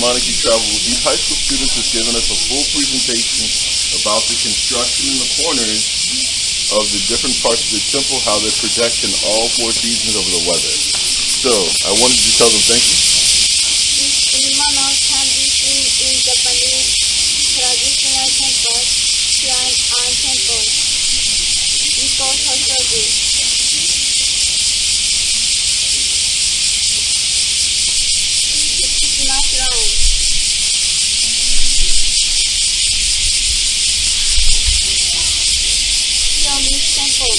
Monarchy Travel, these high school students have given us a full presentation about the construction in the corners of the different parts of the temple, how they're projecting all 4 seasons of the weather. So, I wanted to tell them thank you. In one of in Japanese traditional temples, shrine and temples, Iko Hoshoji. Tsukishima Shrine. Yomi Temple.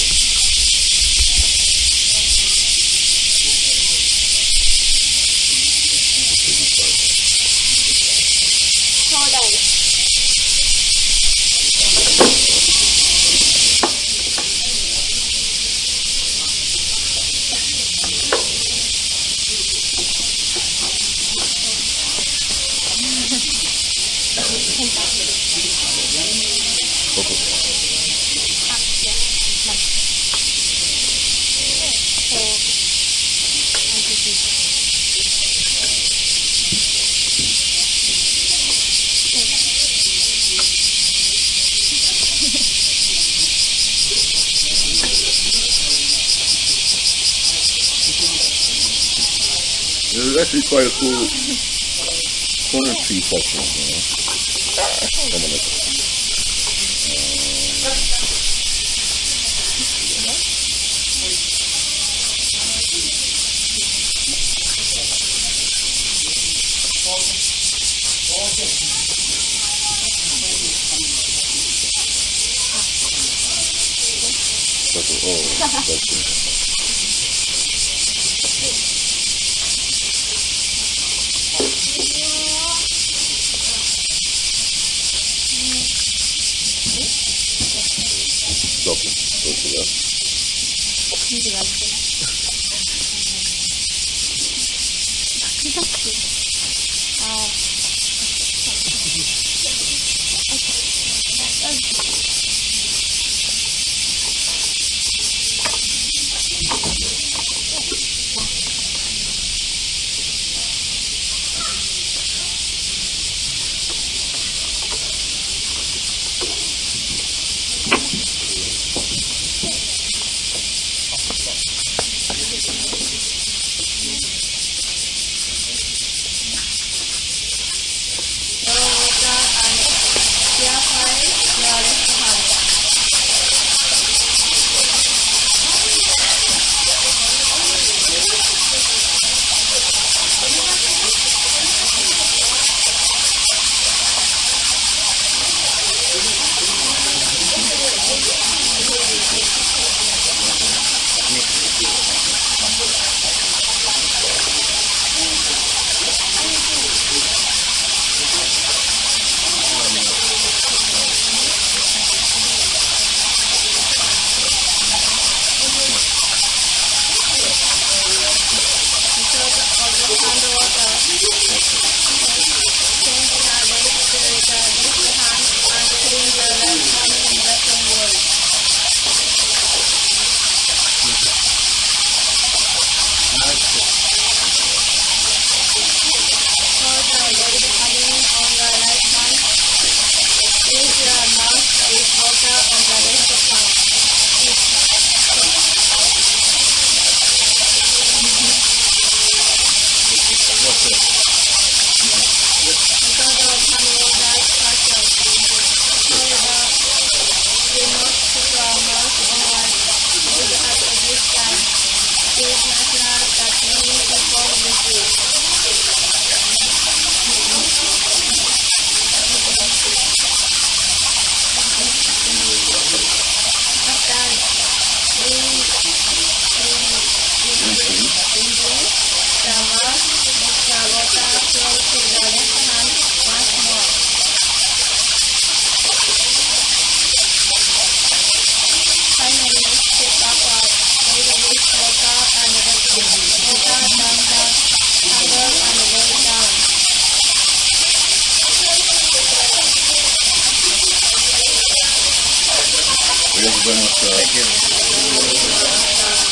Todai. This is actually quite a cool corner tree section.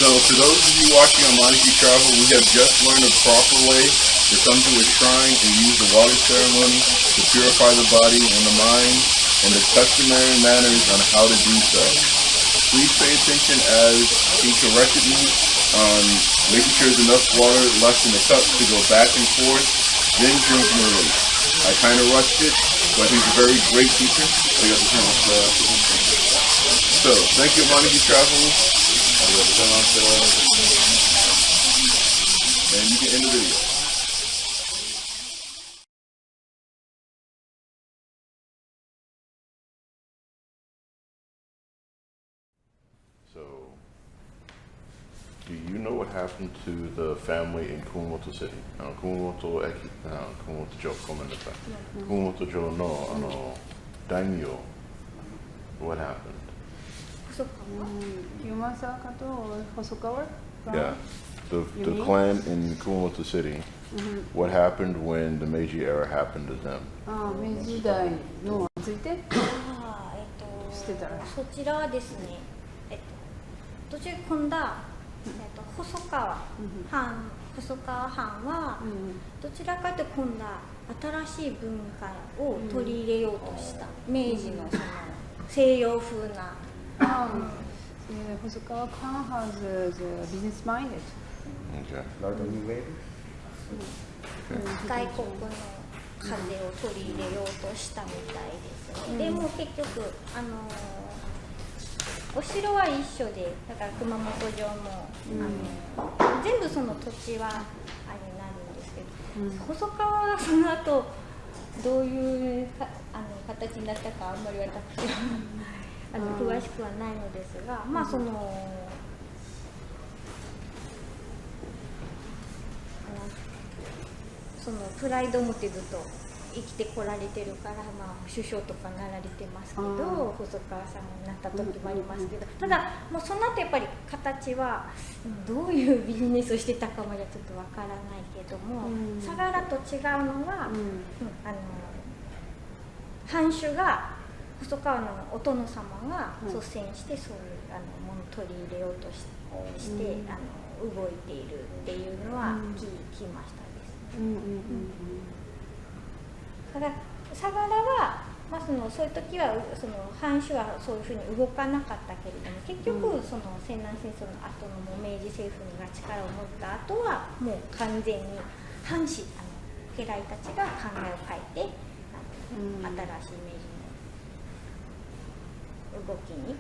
So for those of you watching on Monarchy Travel, we have just learned a proper way to come to a shrine and use the water ceremony to purify the body and the mind, and the customary manners on how to do so. Please pay attention as he corrected me on making sure there's enough water left in the cup to go back and forth, then drink and release. I kind of rushed it, but he's a very great teacher. So, thank you, Montague Travels. And you can end the video. So, do you know what happened to the family in Kumamoto City? Kumamoto Joe, Kumamoto Joe no daimyo. What happened? Yumasaka to Hosokawa? Yeah, the clan in Kumamoto City. What happened when the Meiji era happened to them? 明治時代のついてしてたらそちらはですね、途中組んだ、細川藩は、どちらかと組んだ新しい文化を取り入れようとした、明治のその西洋風な。細川 Khan has the business minded. Okay. 外国の風を取り入れようとしたみたいですね。でも結局お城は一緒で、だから熊本城も、全部その土地はあれになるんですけど、細川はその後どういう形になったかあんまり私は詳しくはないのですが、まあそのプライドを持ってずっと生きてこられてるから、まあ、首相とかなられてますけど、細川さんになった時もありますけど、ただもうその後やっぱり形はどういうビジネスをしてたかまではちょっとわからないけども、相良と違うのは、藩主が細川のお殿様が率先してそういうものを取り入れようとして、動いているっていうのは聞きましたです。ただ相良は、まあ、そういう時はその藩主はそういうふうに動かなかったけれども、結局その西南戦争の後のもう明治政府が力を持った後はもう完全に藩士家来たちが考えを変えて新しい明治の動きに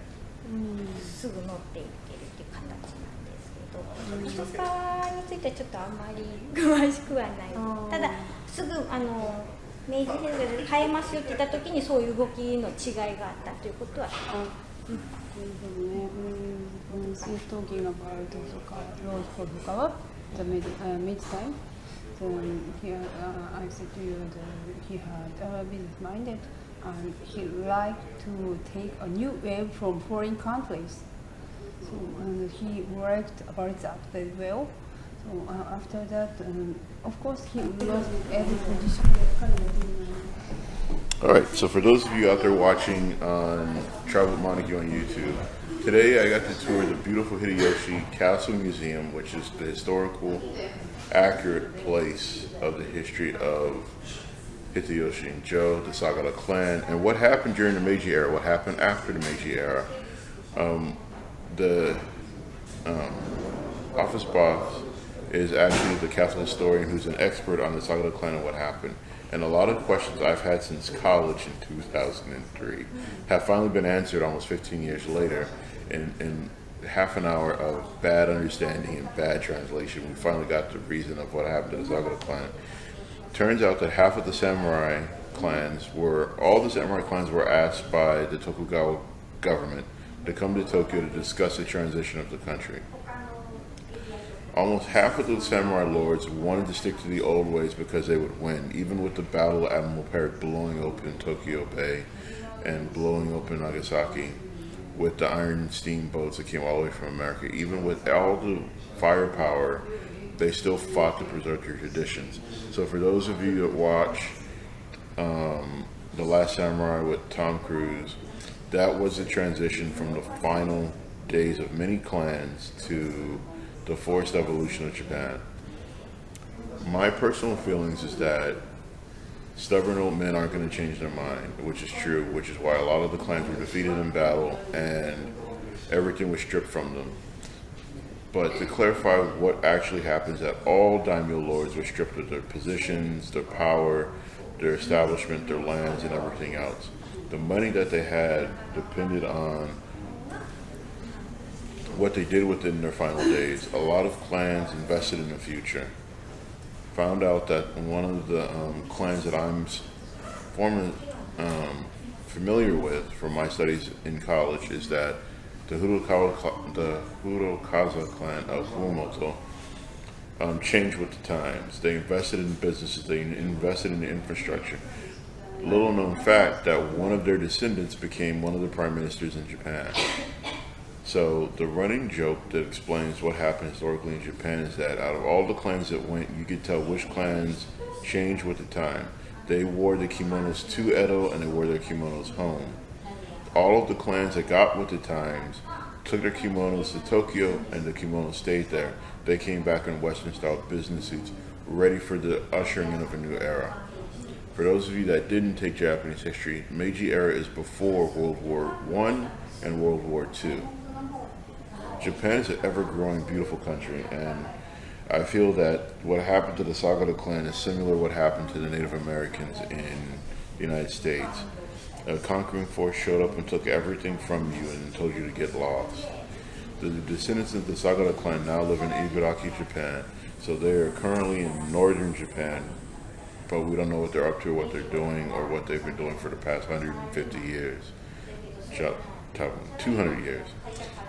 すぐ乗っていってるっていう形なんですけど、細川についてはちょっとあんまり詳しくはない。ただすぐ明治政府で変えますよって言った時にそういう動きの違いがあったということは。Since talking about Lord Hosokawa, the Meiji time, here I said to you that he had business minded and he liked to take a new wave from foreign countries. So and he worked about that very well. So after that, of course, he lost every position. All right, so for those of you out there watching on Travel with Montague on YouTube, today I got to tour the beautiful Hideyoshi Castle Museum, which is the historical, accurate place of the history of Hideyoshi and Joe, the Sagara clan, and what happened during the Meiji era, what happened after the Meiji era. The office boss is actually the castle historian who's an expert on the Sagara clan and what happened. And a lot of questions I've had since college in 2003 have finally been answered almost 15 years later in half an hour of bad understanding and bad translation. We finally got the reason of what happened to the Sagara clan. Turns out that half of the samurai clans were asked by the Tokugawa government to come to Tokyo to discuss the transition of the country. Almost half of the samurai lords wanted to stick to the old ways because they would win, even with the Battle of Admiral Perry blowing open Tokyo Bay and blowing open Nagasaki with the iron steamboats that came all the way from America. Even with all the firepower, they still fought to preserve their traditions. So for those of you that watch The Last Samurai with Tom Cruise, that was the transition from the final days of many clans to the forced evolution of Japan. My personal feelings is that stubborn old men aren't going to change their mind, which is true, which is why a lot of the clans were defeated in battle and everything was stripped from them. But to clarify what actually happens, that all daimyo lords were stripped of their positions, their power, their establishment, their lands, and everything else. The money that they had depended on what they did within their final days. A lot of clans invested in the future. Found out that one of the clans that I'm familiar with from my studies in college is that the Hirokaza clan of Kumamoto changed with the times. They invested in businesses, they invested in the infrastructure. Little known fact that one of their descendants became one of the prime ministers in Japan. So the running joke that explains what happened historically in Japan is that out of all the clans that went, you could tell which clans changed with the time. They wore the kimonos to Edo and they wore their kimonos home. All of the clans that got with the times took their kimonos to Tokyo and the kimonos stayed there. They came back in Western style business suits, ready for the ushering in of a new era. For those of you that didn't take Japanese history, Meiji era is before World War I and World War II. Japan is an ever-growing, beautiful country, and I feel that what happened to the Sagara clan is similar to what happened to the Native Americans in the United States. A conquering force showed up and took everything from you and told you to get lost. The descendants of the Sagara clan now live in Ibaraki, Japan, so they are currently in northern Japan, but we don't know what they're up to, what they're doing, or what they've been doing for the past 150 years. 200 years.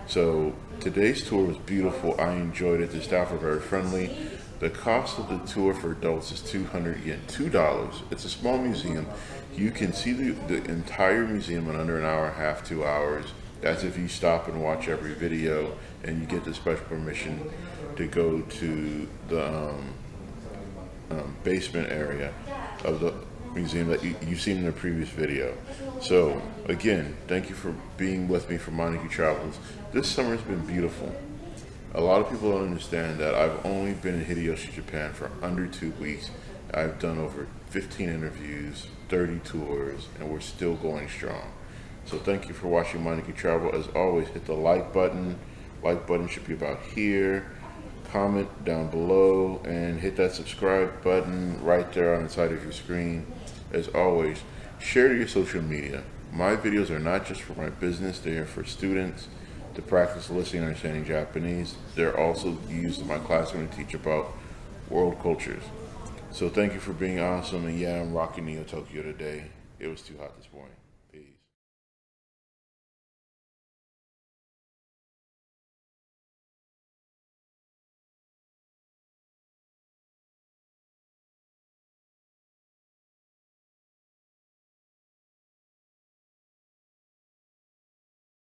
So today's tour was beautiful. I enjoyed it. The staff were very friendly. The cost of the tour for adults is 200 yen, $2. It's a small museum. You can see the entire museum in under an hour and a half, 2 hours. That's if you stop and watch every video, and you get the special permission to go to the basement area of the museum that you've seen in the previous video. So again, thank you for being with me for Montague Travels. This summer has been beautiful. A lot of people don't understand that I've only been in Hideyoshi, Japan for under 2 weeks. I've done over 15 interviews, 30 tours, and we're still going strong. So thank you for watching Montague Travel. As always, hit the like button. Like button should be about here. Comment down below and hit that subscribe button right there on the side of your screen. As always, share to your social media. My videos are not just for my business, they are for students to practice listening and understanding Japanese. They're also used in my class when I teach about world cultures. So thank you for being awesome, and yeah, I'm rocking Neo Tokyo today. It was too hot this morning.